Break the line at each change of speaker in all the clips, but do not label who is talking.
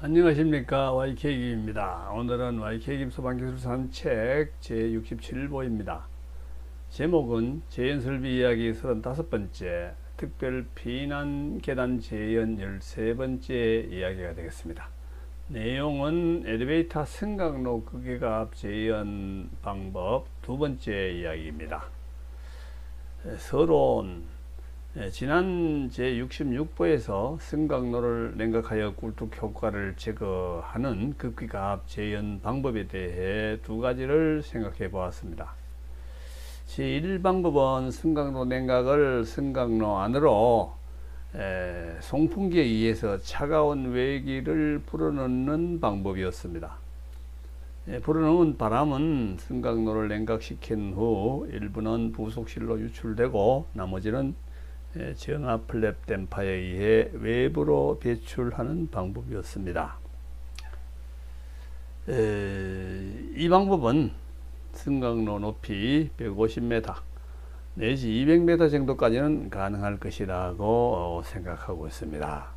안녕하십니까, YK김입니다. 오늘은 YK김 소방기술 산책 제67보입니다. 제목은 재연설비 이야기 35번째, 특별 피난 계단 재연 13번째 이야기가 되겠습니다. 내용은 엘리베이터 승강로 극외갑 재연 방법 두 번째 이야기입니다. 서론. 지난 제66보에서 승강로를 냉각하여 꿀뚝 효과를 제거하는 극외갑 재연 방법에 대해 두 가지를 생각해 보았습니다. 제1방법은 승강로 냉각을 승강로 안으로 송풍기에 의해서 차가운 외기를 불어넣는 방법이었습니다. 불어넣은 바람은 승강로를 냉각시킨 후 일부는 부속실로 유출되고 나머지는 정압 플랩 댐퍼에 의해 외부로 배출하는 방법이었습니다. 이 방법은 승강로 높이 150m 내지 200m 정도까지는 가능할 것이라고 생각하고 있습니다.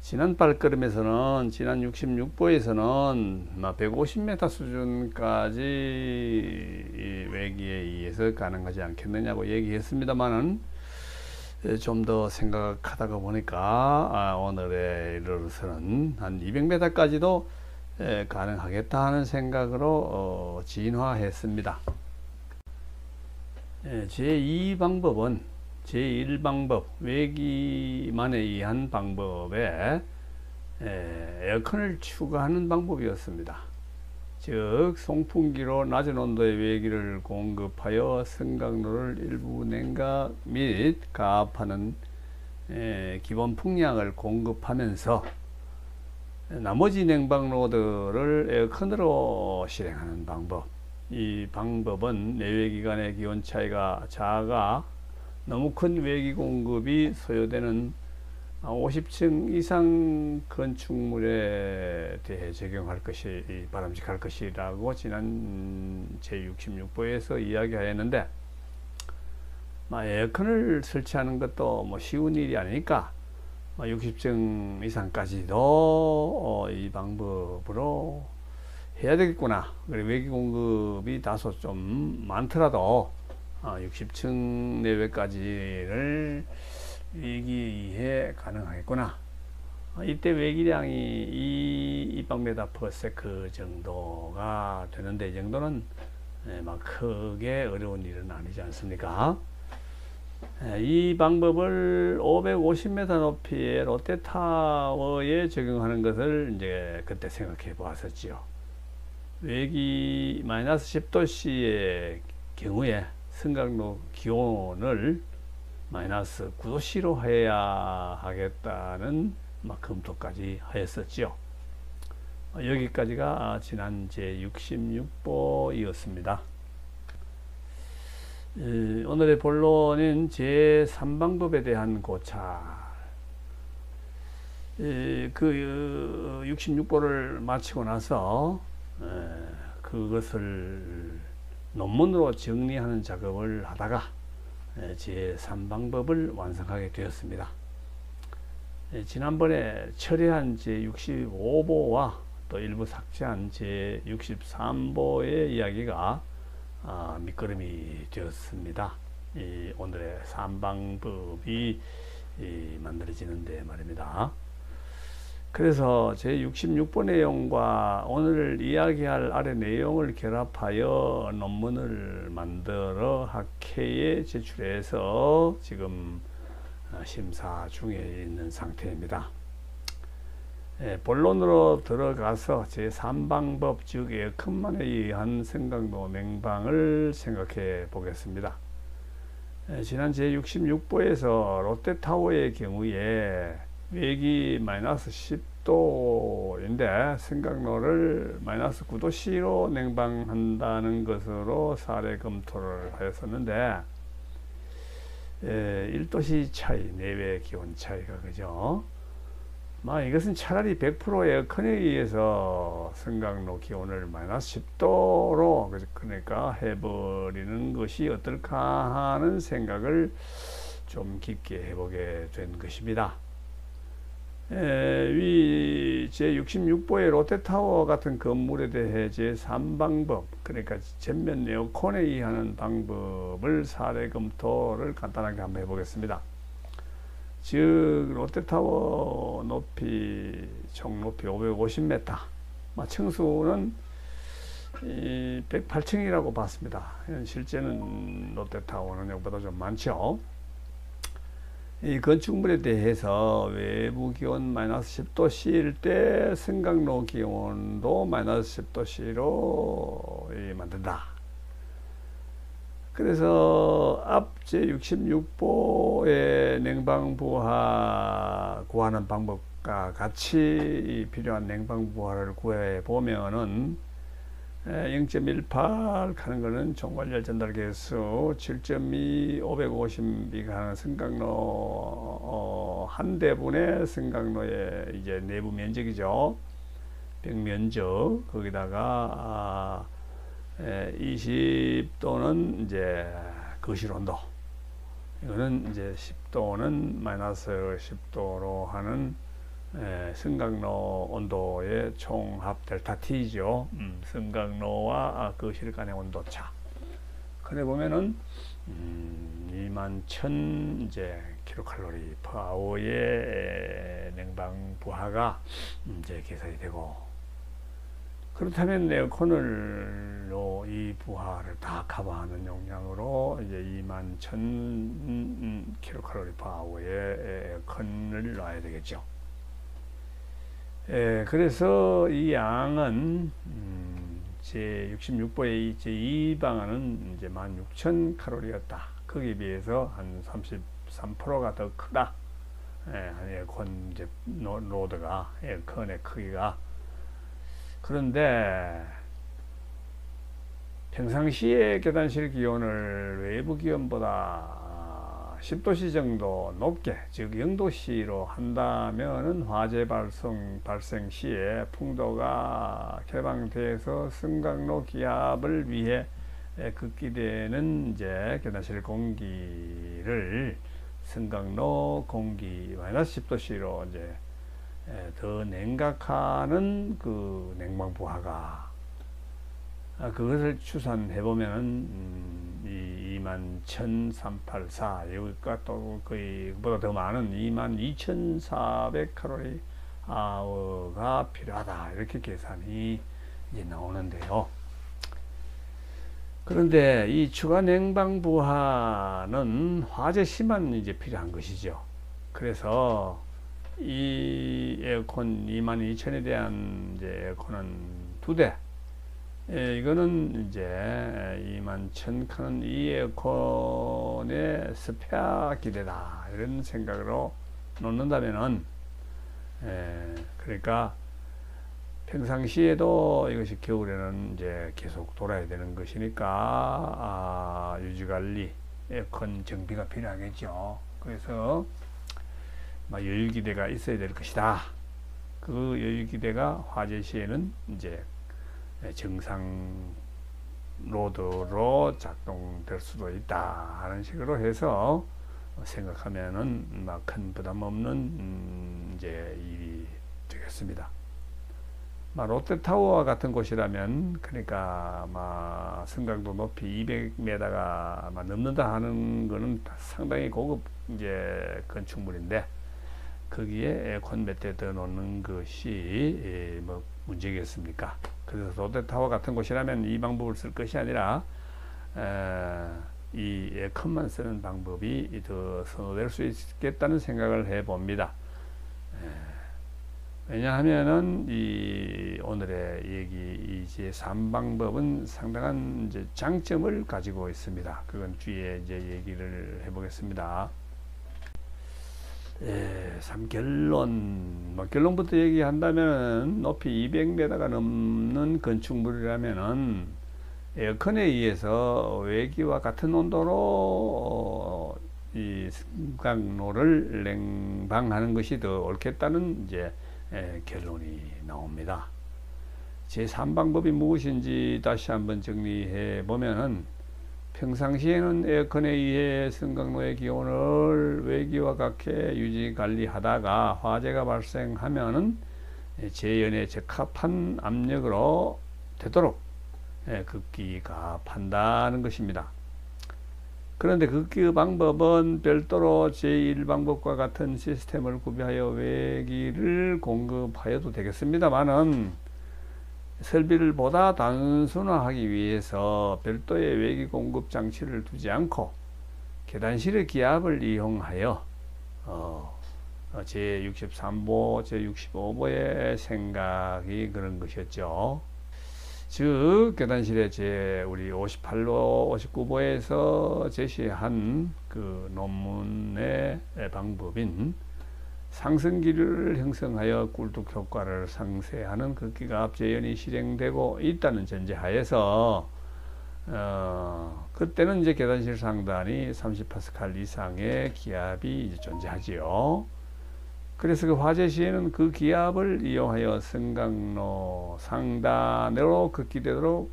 지난 발걸음에서는 지난 66보에서는 150m 수준까지 외기에 의해서 가능하지 않겠느냐고 얘기했습니다만은 좀 더 생각하다가 보니까 오늘에 이르러서는 한 200m까지도 가능하겠다 하는 생각으로 진화했습니다. 제2방법은 제1방법 외기만에 의한 방법에 에어컨을 추가하는 방법이었습니다. 즉 송풍기로 낮은 온도의 외기를 공급하여 승강로를 일부 냉각 및 가압하는 기본 풍량을 공급하면서 나머지 냉방로들을 에어컨으로 실행하는 방법. 이 방법은 내외기간의 기온 차이가 작아 너무 큰 외기 공급이 소요되는 50층 이상 건축물에 대해 적용할 것이 바람직할 것이라고 지난 제66보에서 이야기하였는데, 에어컨을 설치하는 것도 쉬운 일이 아니니까 60층 이상까지도 이 방법으로 해야 되겠구나. 외기 공급이 다소 좀 많더라도 60층 내외까지를 외기에 가능하겠구나. 이때 외기량이 200m/s 정도가 되는데, 이 정도는 막 크게 어려운 일은 아니지 않습니까? 이 방법을 550m 높이의 롯데타워에 적용하는 것을 이제 그때 생각해 보았었지요. 외기 -10도씨의 경우에 승강로 기온을 -9도씨로 해야 하겠다는 검토까지 하였었지요. 여기까지가 지난 제66보이었습니다. 오늘의 본론은 제3방법에 대한 고찰. 그 66보를 마치고 나서 그것을 논문으로 정리하는 작업을 하다가 제3방법을 완성하게 되었습니다. 지난번에 철회한 제65보와 또 일부 삭제한 제63보의 이야기가 밑거름이 되었습니다. 오늘의 3방법이 만들어지는데 말입니다. 그래서 제66보 내용과 오늘 이야기할 아래 내용을 결합하여 논문을 만들어 학회에 제출해서 지금 심사 중에 있는 상태입니다. 본론으로 들어가서 제3방법, 즉 에어컨만에 의한 승강로 냉방을 생각해 보겠습니다. 지난 제66보에서 롯데타워의 경우에 외기 -10도인데 승강로를 -9도씨로 냉방한다는 것으로 사례 검토를 하였었는데, 1도씨 차이, 내외 기온 차이가 그죠? 이것은 차라리 100% 에어컨에 의해서 승강로 기온을 -10도로 그러니까 해버리는 것이 어떨까 하는 생각을 좀 깊게 해보게 된 것입니다. 위 제66보의 롯데타워 같은 건물에 대해 제3방법, 그러니까 전면 에어컨에 의하는 방법을 사례 검토를 간단하게 한번 해보겠습니다. 즉 롯데타워 높이 총 높이 550m, 층수는 108층이라고 봤습니다. 실제는 롯데타워는 여기보다 좀 많죠. 이 건축물에 대해서 외부 기온 마이너스 10도씨일 때 승강로 기온도 마이너스 10도씨로 만든다. 그래서 앞 제66보의 냉방부하 구하는 방법과 같이 필요한 냉방부하를 구해 보면은 0.18 하는 거는 총괄열 전달 개수 7.2 550미 가는 승강로 한 대분의 승강로의 이제 내부 면적이죠. 벽면적 거기다가 20도는 이제 거실 온도, 이거는 이제 10도는 마이너스 10도로 하는 승강로 온도의 총합 델타 T죠. 승강로와 거실 간의 온도차. 그래 보면은 21,000 이제 킬로칼로리 퍼 아워의 냉방 부하가 이제 계산이 되고, 그렇다면 에어컨을로 이 부하를 다 커버하는 용량으로 이제 21,000 킬로칼로리 퍼 아워의 에어컨을 놔야 되겠죠. 그래서 이 양은 제66보의 제2방안은 이제 16,000 칼로리였다. 거기에 비해서 한 33%가 더 크다. 에어컨 이제 로드가, 에어컨의 크기가. 그런데 평상시에 계단실 기온을 외부 기온보다 10도씨 정도 높게, 즉 0도씨로 한다면은 화재 발생 시에 풍도가 개방돼서 승강로 기압을 위해 극기되는 이제 계단실 공기를 승강로 공기 마이너스 10도씨로 이제 더 냉각하는 그 냉방 부하가, 그것을 추산해 보면은 21,384, 여기가 또 거의 그보다 더 많은 22,400 칼로리 아워가 필요하다, 이렇게 계산이 이제 나오는데요. 그런데 이 추가 냉방 부하는 화재 시만 이제 필요한 것이죠. 그래서 이 에어컨 22,000에 대한 이제 에어컨은 2대, 이거는 이제 21,000 칸은 이 에어컨의 스페어 기대다, 이런 생각으로 놓는다면은, 그러니까 평상시에도 이것이 겨울에는 이제 계속 돌아야 되는 것이니까 유지관리, 에어컨 정비가 필요하겠죠. 그래서 여유기대가 있어야 될 것이다. 그 여유기대가 화재 시에는 이제 정상 로드로 작동될 수도 있다 하는 식으로 해서 생각하면은 큰 부담 없는 이제 일이 되겠습니다. 롯데타워와 같은 곳이라면, 그러니까 승강도 높이 200m가 넘는다 하는 거는 상당히 고급 이제 건축물인데, 거기에 에어컨 몇 대 더 놓는 것이 문제겠습니까? 그래서 롯데타워 같은 곳이라면 이 방법을 쓸 것이 아니라 이 에어컨만 쓰는 방법이 더 선호될 수 있겠다는 생각을 해봅니다. 왜냐하면은 이 오늘의 얘기 이제 3방법은 상당한 이제 장점을 가지고 있습니다. 그건 뒤에 이제 얘기를 해보겠습니다. 결론부터 얘기한다면 높이 200m가 넘는 건축물이라면은 에어컨에 의해서 외기와 같은 온도로 이 승강로를 냉방하는 것이 더 옳겠다는 이제 결론이 나옵니다. 제3방법이 무엇인지 다시 한번 정리해 보면은, 평상시에는 에어컨에 의해 승강로의 기온을 외기와 같게 유지 관리하다가 화재가 발생하면은 재연에 적합한 압력으로 되도록 긋기가 판다는 것입니다. 그런데 긋기 방법은 별도로 제1방법과 같은 시스템을 구비하여 외기를 공급하여도 되겠습니다만은 설비를 보다 단순화하기 위해서 별도의 외기 공급 장치를 두지 않고 계단실의 기압을 이용하여 제63보, 제65보의 생각이 그런 것이었죠. 즉 계단실의 우리 58보, 59보에서 제시한 그 논문의 방법인 상승기류를 형성하여 꿀뚝 효과를 상쇄하는 긋기가 재연이 실행되고 있다는 전제하에서 그때는 이제 계단실 상단이 30파스칼 이상의 기압이 이제 존재하지요. 그래서 그 화재 시에는 그 기압을 이용하여 승강로 상단으로 긋기되도록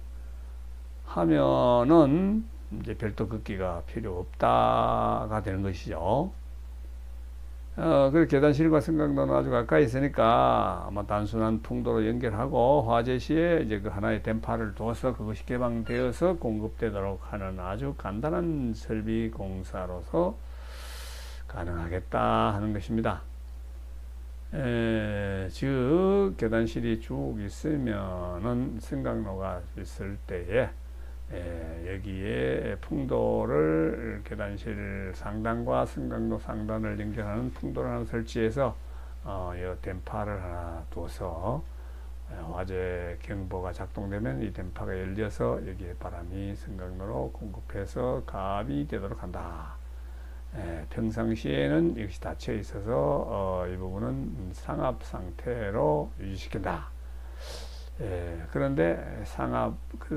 하면은 이제 별도 긋기가 필요 없다가 되는 것이죠. 그 계단실과 승강로는 아주 가까이 있으니까 아마 단순한 풍도로 연결하고 화재 시에 이제 그 하나의 댐파를 둬서 그것이 개방되어서 공급되도록 하는 아주 간단한 설비 공사로서 가능하겠다 하는 것입니다. 즉 계단실이 쭉 있으면은 승강로가 있을 때에 여기에 풍도를 계단실 상단과 승강로 상단을 연결하는 풍도를 하나 설치해서 이 댐파를 하나 둬서 화재 경보가 작동되면 이 댐파가 열려서 여기에 바람이 승강로로 공급해서 가압이 되도록 한다. 평상시에는 이것이 닫혀 있어서 이 부분은 상압 상태로 유지시킨다. 그런데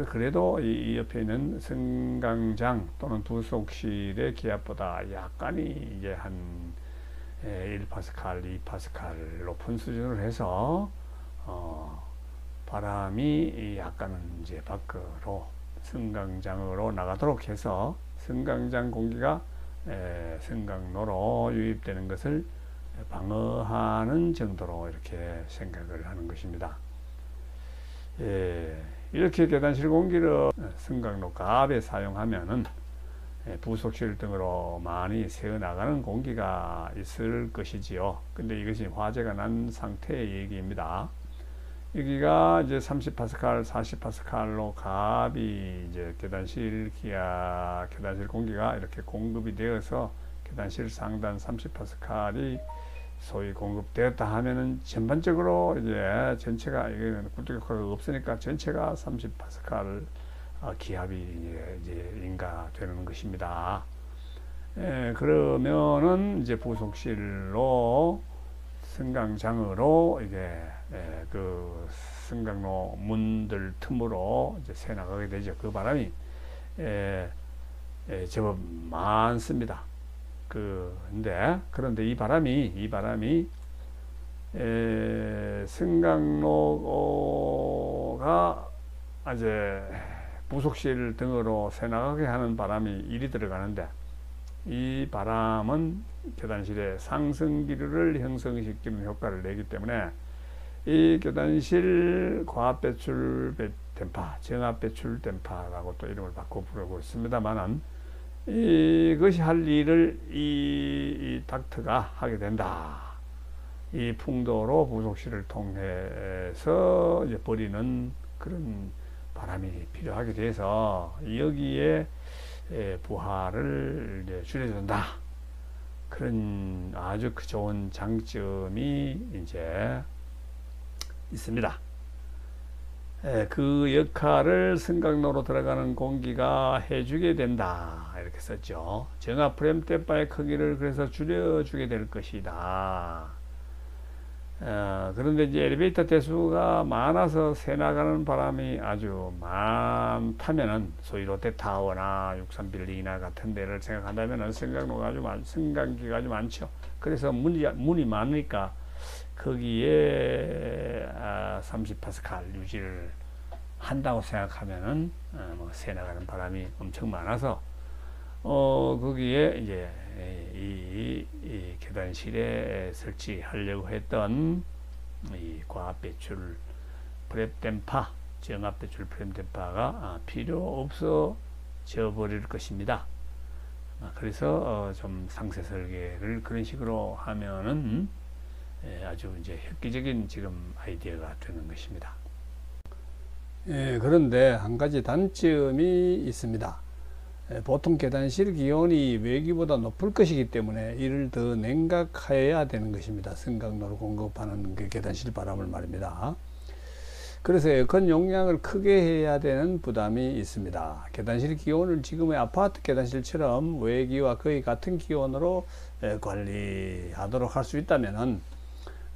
그래도 이 옆에 있는 승강장 또는 부속실의 기압보다 약간이 이제 한 1파스칼, 2파스칼 높은 수준을 해서 바람이 약간은 이제 밖으로 승강장으로 나가도록 해서 승강장 공기가 승강로로 유입되는 것을 방어하는 정도로 이렇게 생각을 하는 것입니다. 이렇게 계단실 공기를 승강로 가압에 사용하면은 부속실 등으로 많이 새어나가는 공기가 있을 것이지요. 근데 이것이 화재가 난 상태의 얘기입니다. 여기가 이제 30파스칼, 40파스칼로 가압이 이제 계단실 공기가 이렇게 공급이 되어서 계단실 상단 30파스칼이 소위 공급되었다 하면은 전반적으로 이제 전체가 이게는 꿀뚝 효과가 없으니까 전체가 30파스칼 기압이 이제 인가되는 것입니다. 그러면은 이제 부속실로 승강장으로 이게 그 승강로 문들 틈으로 이제 새 나가게 되죠. 그 바람이 제법 많습니다. 그런데 이 바람이 승강로가 이제 부속실 등으로 새 나가게 하는 바람이 일이 들어가는데 이 바람은 계단실에 상승기류를 형성시키는 효과를 내기 때문에 이 계단실 과압배출 댐파, 정압배출 댐파라고 또 이름을 바꿔 부르고 있습니다만은 이것이 할 일을 이 닥터가 하게 된다. 이 풍도로 부속실을 통해서 이제 버리는 그런 바람이 필요하게 돼서 여기에 부하를 이제 줄여준다. 그런 아주 좋은 장점이 이제 있습니다. 그 역할을 승강로로 들어가는 공기가 해주게 된다. 이렇게 썼죠. 정압 프레임 댐파의 크기를 그래서 줄여주게 될 것이다. 그런데 이제 엘리베이터 대수가 많아서 새 나가는 바람이 아주 많다면은 소위 롯데타워나 63빌딩이나 같은 데를 생각한다면은 승강기가 아주 많죠. 그래서 문이 많으니까 거기에 30파스칼 유지를 한다고 생각하면은 새 나가는 바람이 엄청 많아서 거기에 이제 이 계단실에 설치하려고 했던 이 과압 배출 프랩 댐파, 정압 배출 프랩 댐파가 필요 없어져 버릴 것입니다. 그래서 좀 상세 설계를 그런 식으로 하면은 아주 이제 획기적인 지금 아이디어가 되는 것입니다. 그런데 한 가지 단점이 있습니다. 보통 계단실 기온이 외기보다 높을 것이기 때문에 이를 더 냉각해야 되는 것입니다. 승강로를 공급하는 그 계단실 바람을 말입니다. 그래서 에어컨 용량을 크게 해야 되는 부담이 있습니다. 계단실 기온을 지금의 아파트 계단실처럼 외기와 거의 같은 기온으로 관리하도록 할 수 있다면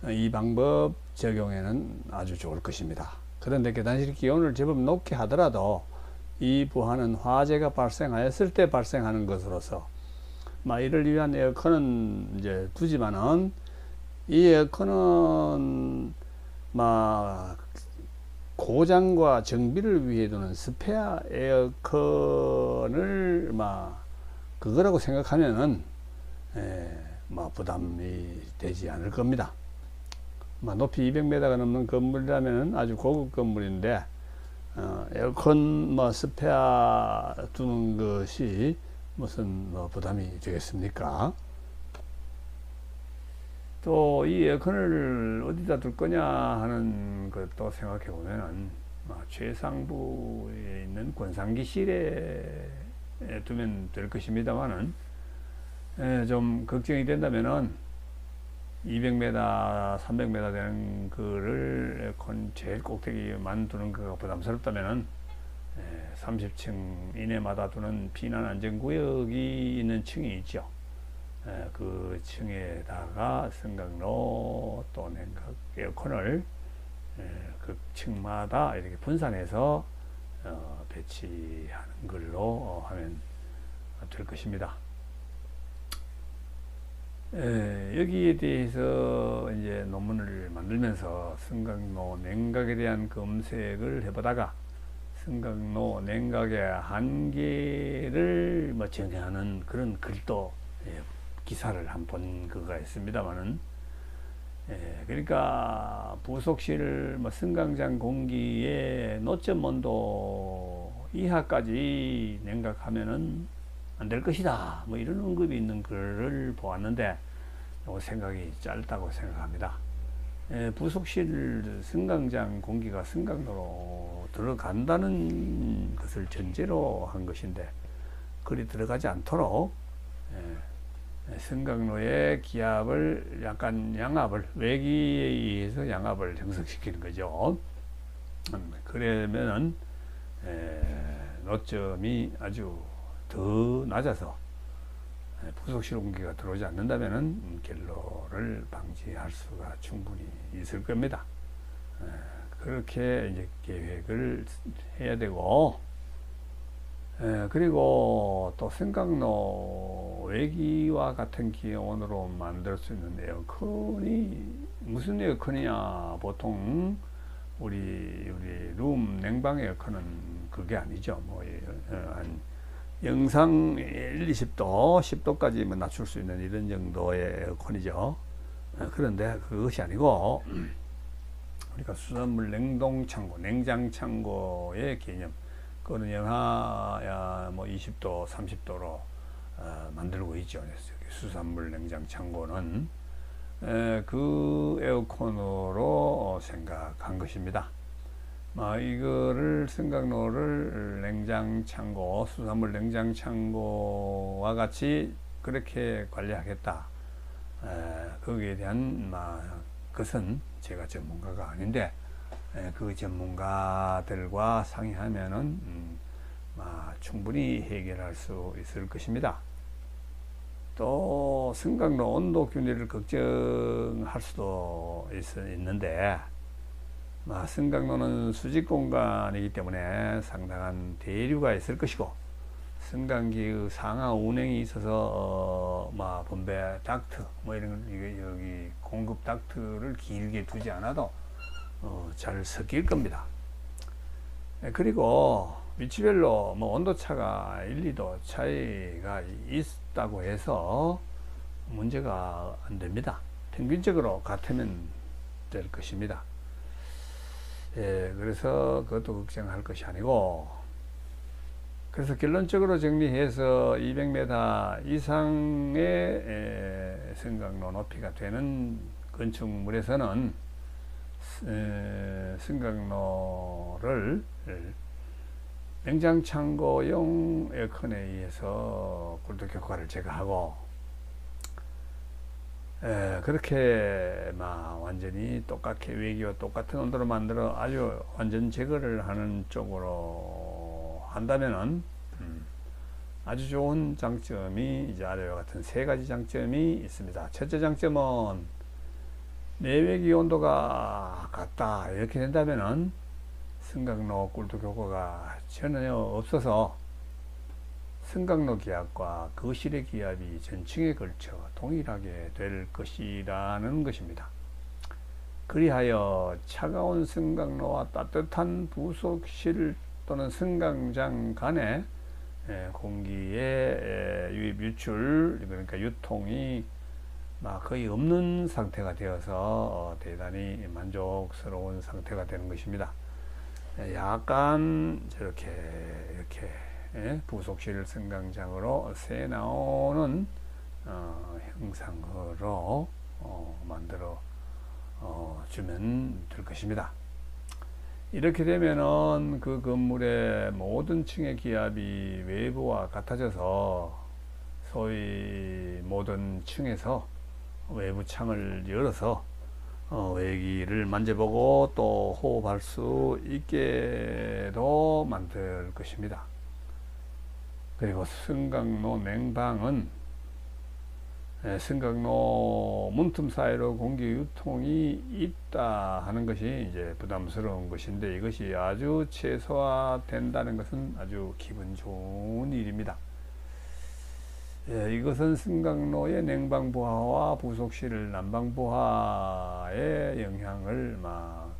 이 방법 적용에는 아주 좋을 것입니다. 그런데 계단실 기온을 제법 높게 하더라도 이 부하는 화재가 발생하였을 때 발생하는 것으로서 이를 위한 에어컨은 이제 두지만은 이 에어컨은 고장과 정비를 위해 두는 스페어 에어컨을 그거라고 생각하면은 부담이 되지 않을 겁니다. 높이 200m가 넘는 건물이라면 아주 고급 건물인데 에어컨 스페어 두는 것이 무슨 부담이 되겠습니까? 또 이 에어컨을 어디다 둘 거냐 하는 것도 생각해 보면은 최상부에 있는 권상기실에 두면 될 것입니다만은 좀 걱정이 된다면은 200m, 300m 되는 거를 에어컨 제일 꼭대기에 만두는 거가 부담스럽다면은 30층 이내마다 두는 피난 안전구역이 있는 층이 있죠. 그 층에다가 승강로 또 냉각 에어컨을 그 층마다 이렇게 분산해서 배치하는 걸로 하면 될 것입니다. 여기에 대해서 이제 논문을 만들면서 승강로 냉각에 대한 검색을 해보다가 승강로 냉각의 한계를 정의하는 그런 글도 기사를 한 번 그가 있습니다만은 그러니까 부속실 승강장 공기의 노점 온도 이하까지 냉각하면은 안 될 것이다 이런 언급이 있는 글을 보았는데 생각이 짧다고 생각합니다. 부속실 승강장 공기가 승강로로 들어간다는 것을 전제로 한 것인데 그리 들어가지 않도록 승강로의 기압을 약간 양압을 외기에 의해서 양압을 형성시키는 거죠. 그러면은 노점이 아주 더 낮아서 부속실 공기가 들어오지 않는다면은 결로를 방지할 수가 충분히 있을 겁니다. 그렇게 이제 계획을 해야 되고, 그리고 또 승강로 외기와 같은 기온으로 만들 수 있는 에어컨이 무슨 에어컨이냐? 보통 우리 룸 냉방 에어컨은 그게 아니죠. 한 영상 1-20도, 10도까지 낮출 수 있는 이런 정도의 에어컨이죠. 그런데 그것이 아니고 그러니까 수돗물 냉동 창고, 냉장 창고의 개념. 그거는 영하 20도, 30도로 만들고 있죠. 수산물 냉장 창고는 그 에어컨으로 생각한 것입니다. 이거를 승강로를 냉장 창고, 수산물 냉장 창고와 같이 그렇게 관리하겠다. 거기에 대한 것은 제가 전문가가 아닌데 그 전문가들과 상의하면은 충분히 해결할 수 있을 것입니다. 또 승강로 온도 균일을 걱정할 수도 있는데 승강로는 수직 공간이기 때문에 상당한 대류가 있을 것이고 승강기의 상하 운행이 있어서 분배 닥트 이런 여기 공급 닥트를 길게 두지 않아도 잘 섞일 겁니다. 그리고 위치별로 온도차가 1-2도 차이가 있다고 해서 문제가 안 됩니다. 평균적으로 같으면 될 것입니다. 예, 그래서 그것도 걱정할 것이 아니고, 그래서 결론적으로 정리해서 200m 이상의 승강로 높이가 되는 건축물에서는 승강로를 냉장창고용 에어컨에 의해서 꿀떡 효과를 제거하고, 그렇게 완전히 똑같게 외기와 똑같은 온도로 만들어 아주 완전 제거를 하는 쪽으로 한다면은 아주 좋은 장점이 이제 아래와 같은 세 가지 장점이 있습니다. 첫째 장점은 내외기 온도가 같다 이렇게 된다면은 승강로 꿀떡 효과가 전혀 없어서 승강로 기압과 거실의 기압이 전층에 걸쳐 동일하게 될 것이라는 것입니다. 그리하여 차가운 승강로와 따뜻한 부속실 또는 승강장 간의 공기의 유입 유출, 그러니까 유통이 거의 없는 상태가 되어서 대단히 만족스러운 상태가 되는 것입니다. 약간 저렇게 이렇게 부속실 승강장으로 새 나오는 형상으로 만들어 주면 될 것입니다. 이렇게 되면은 그 건물의 모든 층의 기압이 외부와 같아져서 소위 모든 층에서 외부 창을 열어서 외기를 만져보고 또 호흡할 수 있게도 만들 것입니다. 그리고 승강로 냉방은 승강로 문틈 사이로 공기 유통이 있다 하는 것이 이제 부담스러운 것인데, 이것이 아주 최소화된다는 것은 아주 기분 좋은 일입니다. 이것은 승강로의 냉방부하와 부속실 난방부하의 영향을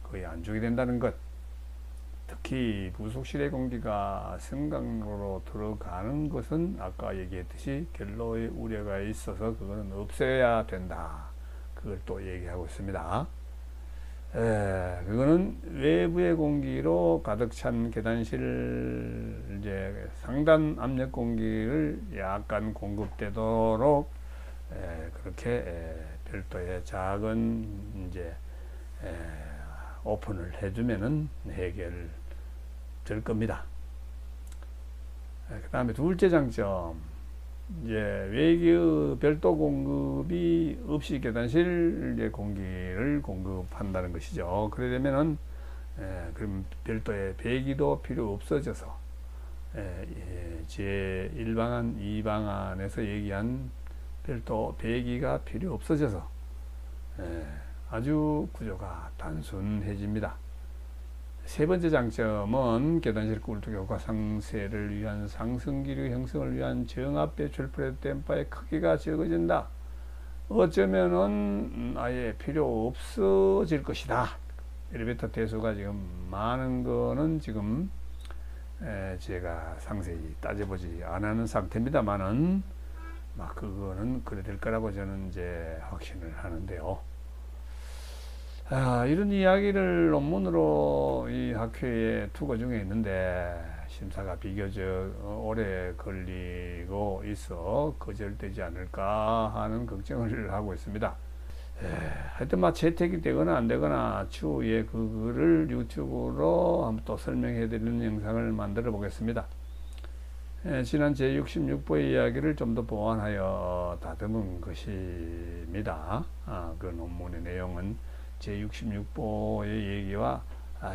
거의 안 주게 된다는 것. 특히 부속실의 공기가 승강로로 들어가는 것은 아까 얘기했듯이 결로의 우려가 있어서 그거는 없애야 된다. 그걸 또 얘기하고 있습니다. 그거는 외부의 공기로 가득 찬 계단실 이제 상단 압력 공기를 약간 공급되도록 그렇게 별도의 작은 이제 오픈을 해주면은 해결될 겁니다. 그 다음에 둘째 장점, 이제 외기의 별도 공급이 없이 계단실 공기를 공급한다는 것이죠. 그러려면은 그럼 별도의 배기도 필요 없어져서 제 1방안, 2방안에서 얘기한 별도 배기가 필요 없어져서 아주 구조가 단순해집니다. 세 번째 장점은 계단실 꿀떡 효과 상쇄를 위한 상승기류 형성을 위한 정압 배출 프레드 댐퍼의 크기가 적어진다. 어쩌면은 아예 필요 없어질 것이다. 엘리베이터 대수가 지금 많은 거는 지금 제가 상세히 따져보지 않은 상태입니다만은 그거는 그래 될 거라고 저는 이제 확신을 하는데요. 이런 이야기를 논문으로 이 학회에 투고 중에 있는데 심사가 비교적 오래 걸리고 있어 거절되지 않을까 하는 걱정을 하고 있습니다. 하여튼 채택이 되거나 안 되거나 추후에 그거를 유튜브로 한번 또 설명해 드리는 영상을 만들어 보겠습니다. 지난 제66보의 이야기를 좀 더 보완하여 다듬은 것입니다. 그 논문의 내용은 제66보의 얘기와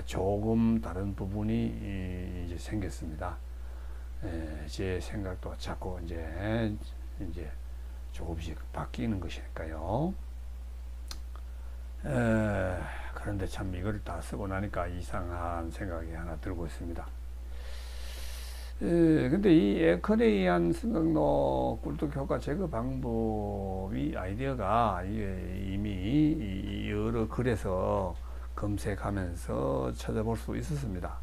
조금 다른 부분이 이제 생겼습니다. 제 생각도 자꾸 이제 조금씩 바뀌는 것이니까요. 그런데 참 이걸 다 쓰고 나니까 이상한 생각이 하나 들고 있습니다. 근데 이 에어컨에 의한 승강로 꿀떡 효과 제거 방법이 아이디어가 이미 여러 글에서 검색하면서 찾아볼 수 있었습니다.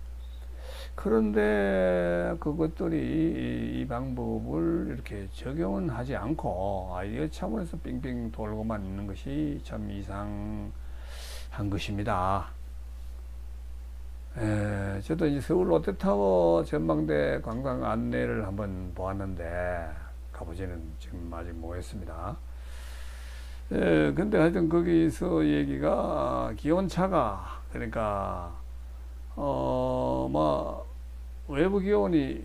그런데 그것들이 이 방법을 이렇게 적용은 하지 않고 아이디어 차원에서 빙빙 돌고만 있는 것이 참 한 것입니다. 저도 이제 서울 롯데타워 전망대 관광 안내를 한번 보았는데, 가보지는 지금 아직 못했습니다. 근데 하여튼 거기서 얘기가 기온차가, 그러니까, 외부 기온이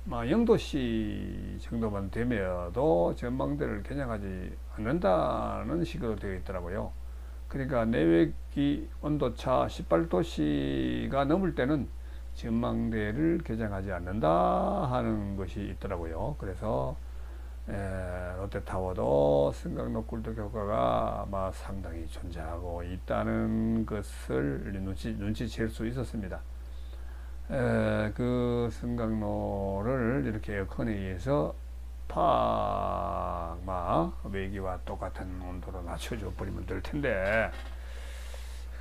0도씨 정도만 되면도 전망대를 개장하지 않는다는 식으로 되어 있더라고요. 그러니까 내외 온도차 18도씨가 넘을 때는 전망대를 개장하지 않는다 하는 것이 있더라고요. 그래서 롯데타워도 승강로 꿀떡 효과가 아마 상당히 존재하고 있다는 것을 눈치챌 수 있었습니다. 그 승강로를 이렇게 에어컨에 의해서 외기와 똑같은 온도로 낮춰줘 버리면 될 텐데,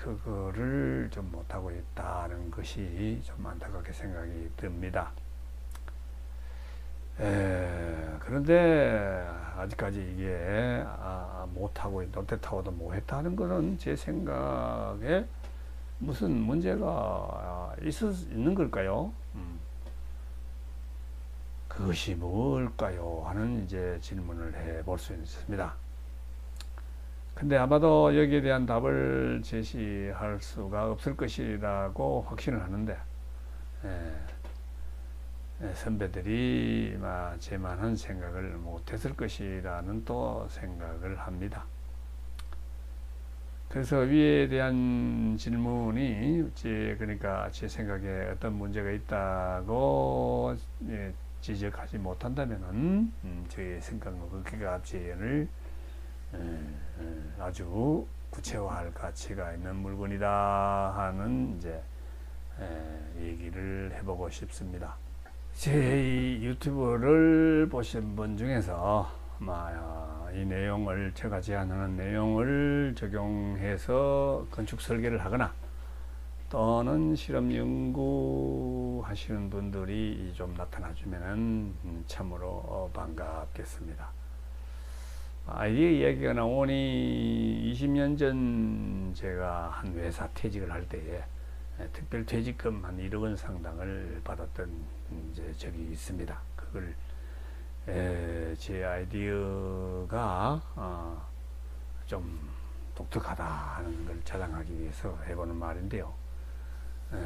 그거를 좀 못하고 있다는 것이 좀 안타깝게 생각이 듭니다. 그런데 아직까지 이게 못하고 롯데타워도 못했다는 것은 제 생각에 무슨 문제가 있는 걸까요? 그것이 뭘까요? 하는 이제 질문을 해볼 수 있습니다. 근데 아마도 여기에 대한 답을 제시할 수가 없을 것이라고 확신을 하는데, 선배들이 제만한 생각을 못했을 것이라는 또 생각을 합니다. 그래서 위에 대한 질문이 그러니까 제 생각에 어떤 문제가 있다고 지적하지 못한다면은 저희 승강로 극기가 재현을 아주 구체화할 가치가 있는 물건이다 하는 이제 얘기를 해보고 싶습니다. 제 유튜브를 보신 분 중에서 이 내용을, 제가 제안하는 내용을 적용해서 건축 설계를 하거나 또는 실험 연구 하시는 분들이 좀 나타나주면 참으로 반갑겠습니다. 아이디어 이야기가 나오니 20년 전 제가 한 회사 퇴직을 할 때에 특별 퇴직금 한 1억 원 상당을 받았던 적이 있습니다. 그걸 제 아이디어가 좀 독특하다 하는 걸 자랑하기 위해서 해보는 말인데요.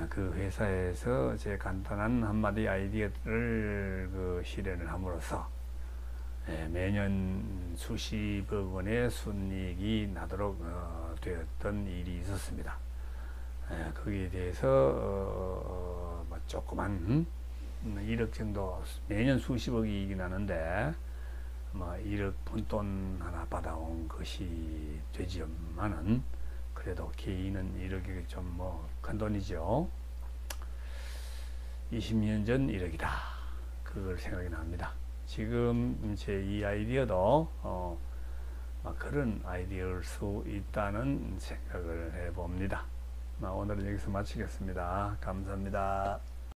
그 회사에서 제 간단한 한마디 아이디어를 실현을 함으로써 매년 수십억 원의 순이익이 나도록 되었던 일이 있었습니다. 거기에 대해서 조그만 1억 정도, 매년 수십억 이익이 나는데 1억 푼돈 하나 받아온 것이 되지만은, 그래도 개인은 1억이 좀 큰 돈이죠. 20년 전 1억이다. 그걸 생각이 납니다. 지금 제 이 아이디어도 그런 아이디어일 수 있다는 생각을 해봅니다. 오늘은 여기서 마치겠습니다. 감사합니다.